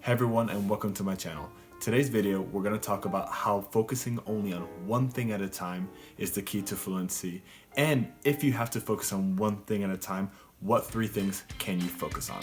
Hey everyone, and welcome to my channel. Today's video, we're going to talk about how focusing only on one thing at a time is the key to fluency. And if you have to focus on one thing at a time, what 3 things can you focus on?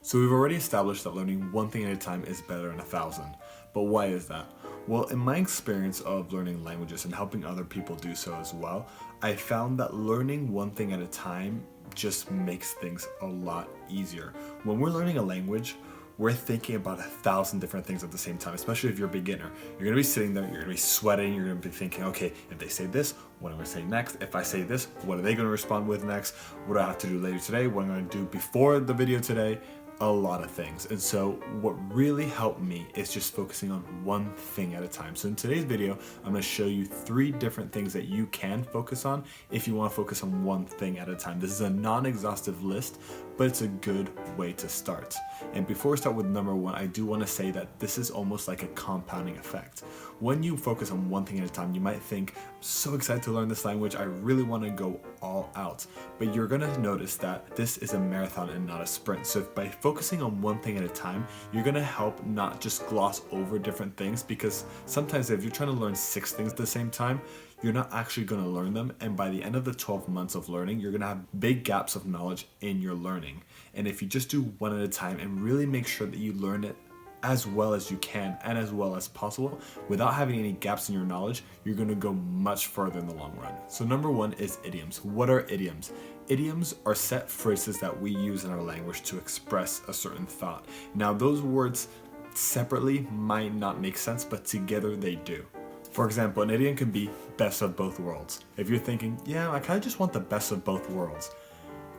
So we've already established that learning one thing at a time is better than 1,000. But why is that? Well, in my experience of learning languages and helping other people do so as well, I found that learning one thing at a time just makes things a lot easier. When we're learning a language, we're thinking about 1,000 different things at the same time, especially if you're a beginner. You're gonna be sitting there, you're gonna be sweating, you're gonna be thinking, okay, if they say this, what am I gonna say next? If I say this, what are they gonna respond with next? What do I have to do later today? What am I gonna do before the video today? A lot of things. And so what really helped me is just focusing on one thing at a time. So in today's video, I'm going to show you 3 different things that you can focus on if you want to focus on one thing at a time. This is a non-exhaustive list, but it's a good way to start. And before we start with number 1, I do want to say that this is almost like a compounding effect. When you focus on one thing at a time, you might think, I'm so excited to learn this language, I really want to go all out. But you're going to notice that this is a marathon and not a sprint. So by focusing on one thing at a time, you're going to help not just gloss over different things, because sometimes if you're trying to learn 6 things at the same time, you're not actually going to learn them, and by the end of the 12 months of learning, you're going to have big gaps of knowledge in your learning. And if you just do one at a time and really make sure that you learn it as well as you can and as well as possible without having any gaps in your knowledge, you're going to go much further in the long run. So number 1 is idioms. What are idioms? Idioms are set phrases that we use in our language to express a certain thought. Now those words separately might not make sense, but together they do. For example, an idiom can be best of both worlds. If you're thinking, yeah, I kind of just want the best of both worlds.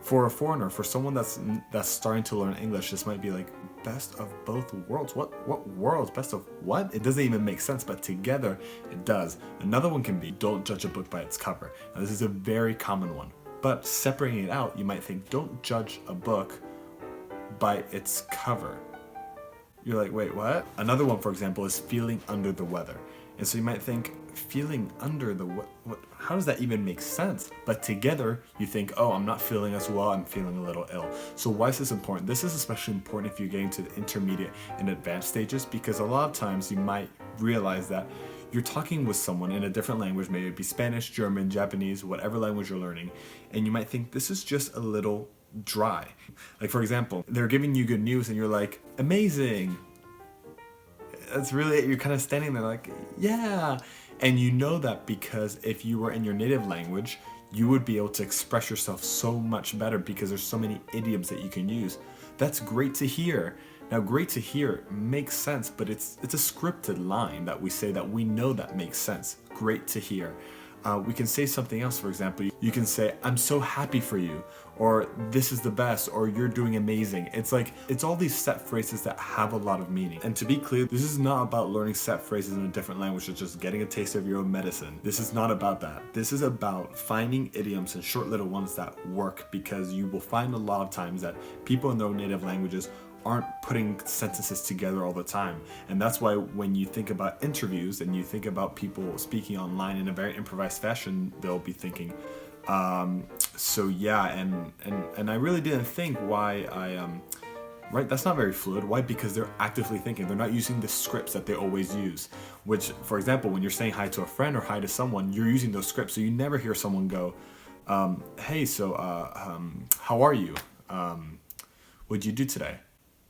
For a foreigner, for someone that's starting to learn English, this might be like, best of both worlds? What worlds? Best of what? It doesn't even make sense, but together it does. Another one can be, don't judge a book by its cover. Now this is a very common one, but separating it out, you might think, don't judge a book by its cover. You're like, wait, what? Another one, for example, is feeling under the weather. And so you might think, feeling under the what? How does that even make sense? But together you think, oh, I'm not feeling as well, I'm feeling a little ill. So why is this important? This is especially important if you're getting to the intermediate and advanced stages, because a lot of times you might realize that you're talking with someone in a different language, maybe it be Spanish, German, Japanese, whatever language you're learning, and you might think this is just a little dry. Like for example, they're giving you good news and you're like, amazing. That's really it. You're kind of standing there like, yeah. And you know that because if you were in your native language, you would be able to express yourself so much better because there's so many idioms that you can use. That's great to hear. Now, great to hear makes sense, but it's a scripted line that we say that we know that makes sense. Great to hear. We can say something else, for example. You can say, I'm so happy for you, or this is the best, or you're doing amazing. It's like, it's all these set phrases that have a lot of meaning. And to be clear, this is not about learning set phrases in a different language or just getting a taste of your own medicine. This is not about that. This is about finding idioms and short little ones that work, because you will find a lot of times that people in their own native languages aren't putting sentences together all the time. And that's why when you think about interviews and you think about people speaking online in a very improvised fashion, they'll be thinking, so yeah, and I really didn't think why right, that's not very fluid. Why? Because they're actively thinking. They're not using the scripts that they always use, which, for example, when you're saying hi to a friend or hi to someone, you're using those scripts. So you never hear someone go, hey, so how are you? What'd you do today?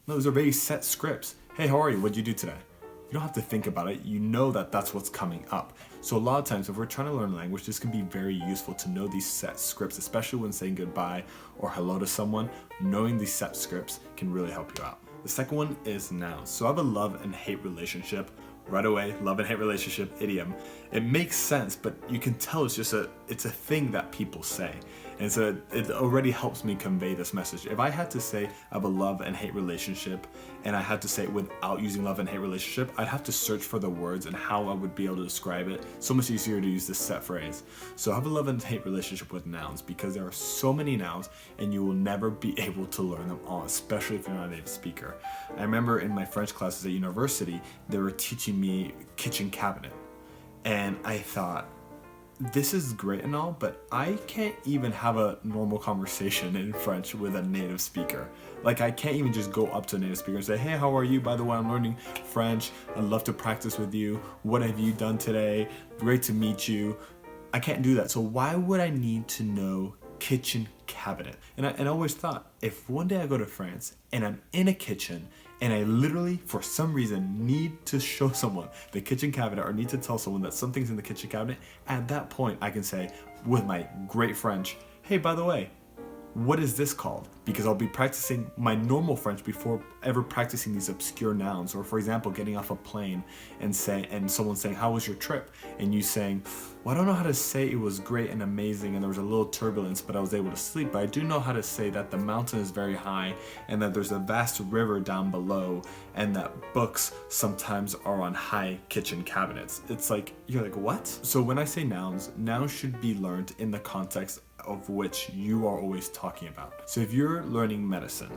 No, those are very set scripts. Hey, how are you? What'd you do today? You don't have to think about it. You know that that's what's coming up. So a lot of times if we're trying to learn language, this can be very useful to know these set scripts, especially when saying goodbye or hello to someone. Knowing these set scripts can really help you out. The second one is nouns. So I have a love and hate relationship. Right away, love and hate relationship, idiom. It makes sense, but you can tell it's a thing that people say. And so it already helps me convey this message. If I had to say I have a love and hate relationship and I had to say it without using love and hate relationship, I'd have to search for the words and how I would be able to describe it. So much easier to use this set phrase. So I have a love and hate relationship with nouns because there are so many nouns and you will never be able to learn them all, especially if you're not a native speaker. I remember in my French classes at university, they were teaching me kitchen cabinet. And I thought, this is great and all, but I can't even have a normal conversation in French with a native speaker. Like, I can't even just go up to a native speaker and say, hey, how are you? By the way, I'm learning French. I'd love to practice with you. What have you done today? Great to meet you. I can't do that. So why would I need to know kitchen cabinet? And I always thought, if one day I go to France and I'm in a kitchen and I literally, for some reason, need to show someone the kitchen cabinet or need to tell someone that something's in the kitchen cabinet, at that point I can say, with my great French, hey, by the way, what is this called? Because I'll be practicing my normal French before ever practicing these obscure nouns. Or for example, getting off a plane and someone saying, how was your trip? And you saying, well, I don't know how to say it was great and amazing and there was a little turbulence, but I was able to sleep. But I do know how to say that the mountain is very high and that there's a vast river down below and that books sometimes are on high kitchen cabinets. It's like, you're like, what? So when I say nouns should be learned in the context of which you are always talking about. So if you're learning medicine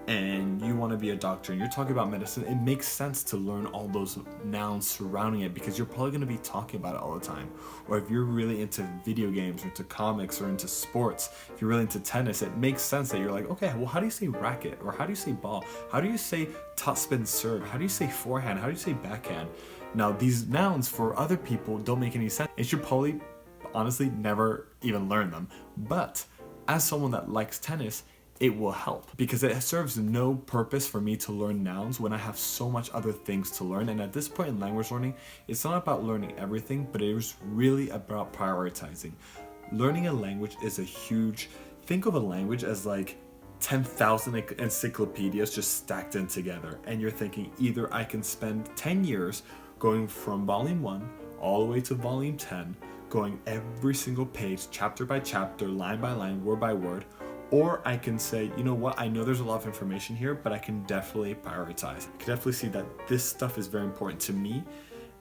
and you want to be a doctor and you're talking about medicine, it makes sense to learn all those nouns surrounding it because you're probably going to be talking about it all the time. Or if you're really into video games or into comics or into sports, if you're really into tennis, it makes sense that you're like, okay, well, how do you say racket? Or how do you say ball? How do you say topspin serve? How do you say forehand? How do you say backhand? Now, these nouns for other people don't make any sense. It should probably honestly never even learn them, but as someone that likes tennis, it will help because it serves no purpose for me to learn nouns when I have so much other things to learn. And at this point in language learning, it's not about learning everything, but it is really about prioritizing. Learning a language is a huge, think of a language as like 10,000 encyclopedias just stacked in together, and you're thinking either I can spend 10 years going from volume 1 all the way to volume 10, going every single page, chapter by chapter, line by line, word by word, or I can say, you know what, I know there's a lot of information here, but I can definitely prioritize. I can definitely see that this stuff is very important to me,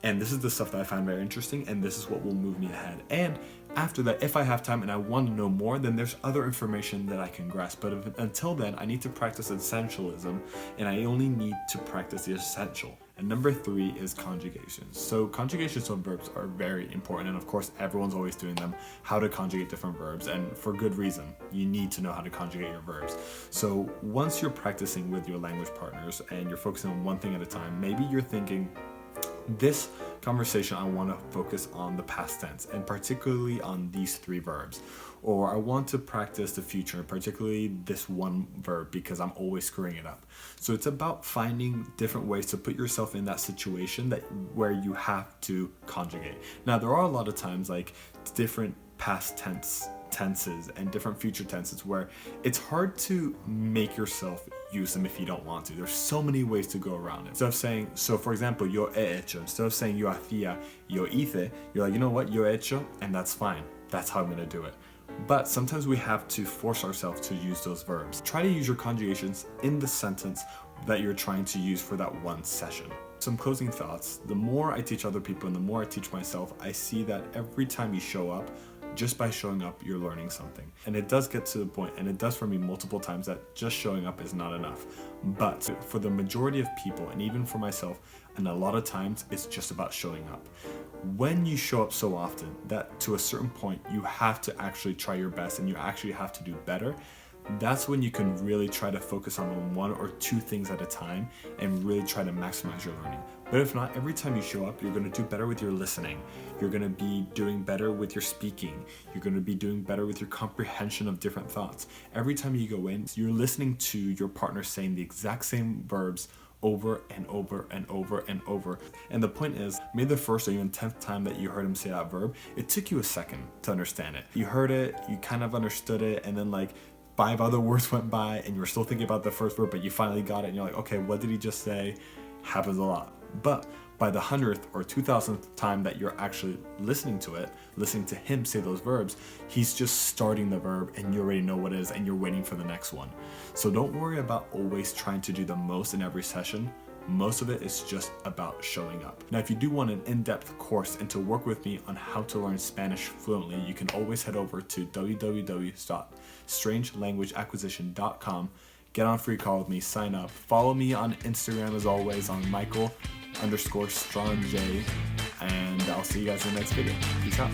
and this is the stuff that I find very interesting, and this is what will move me ahead. And after that, if I have time and I want to know more, then there's other information that I can grasp. But until then, I need to practice essentialism, and I only need to practice the essential. And number 3 is conjugations. So conjugations of verbs are very important, and of course everyone's always doing them, how to conjugate different verbs, and for good reason. You need to know how to conjugate your verbs. So once you're practicing with your language partners and you're focusing on one thing at a time, maybe you're thinking, this conversation I want to focus on the past tense and particularly on these 3 verbs, or I want to practice the future, particularly this one verb because I'm always screwing it up. So it's about finding different ways to put yourself in that situation where you have to conjugate. Now there are a lot of times like different past tenses and different future tenses where it's hard to make yourself use them if you don't want to. There's so many ways to go around it. Instead of saying, so for example, yo he hecho, instead of saying yo hacía, yo hice, you're like, you know what, yo he hecho, and that's fine. That's how I'm gonna do it. But sometimes we have to force ourselves to use those verbs. Try to use your conjugations in the sentence that you're trying to use for that one session. Some closing thoughts. The more I teach other people and the more I teach myself, I see that every time you show up, just by showing up, you're learning something. And it does get to the point, and it does for me multiple times, that just showing up is not enough. But for the majority of people, and even for myself, and a lot of times, it's just about showing up. When you show up so often that to a certain point, you have to actually try your best and you actually have to do better, that's when you can really try to focus on 1 or 2 things at a time and really try to maximize your learning. But if not, every time you show up, you're going to do better with your listening. You're going to be doing better with your speaking. You're going to be doing better with your comprehension of different thoughts. Every time you go in, you're listening to your partner saying the exact same verbs over and over and over and over. And the point is, maybe the first or even 10th time that you heard him say that verb, it took you a second to understand it. You heard it, you kind of understood it, and then like 5 other words went by and you were still thinking about the first word, but you finally got it and you're like, okay, what did he just say? Happens a lot. But by the 100th or 2000th time that you're actually listening to it, listening to him say those verbs, he's just starting the verb and you already know what it is and you're waiting for the next one. So don't worry about always trying to do the most in every session. Most of it is just about showing up. Now, if you do want an in-depth course and to work with me on how to learn Spanish fluently, you can always head over to www.strangelanguageacquisition.com. Get on a free call with me, sign up. Follow me on Instagram as always on Michael_Strange, and I'll see you guys in the next video. Peace out.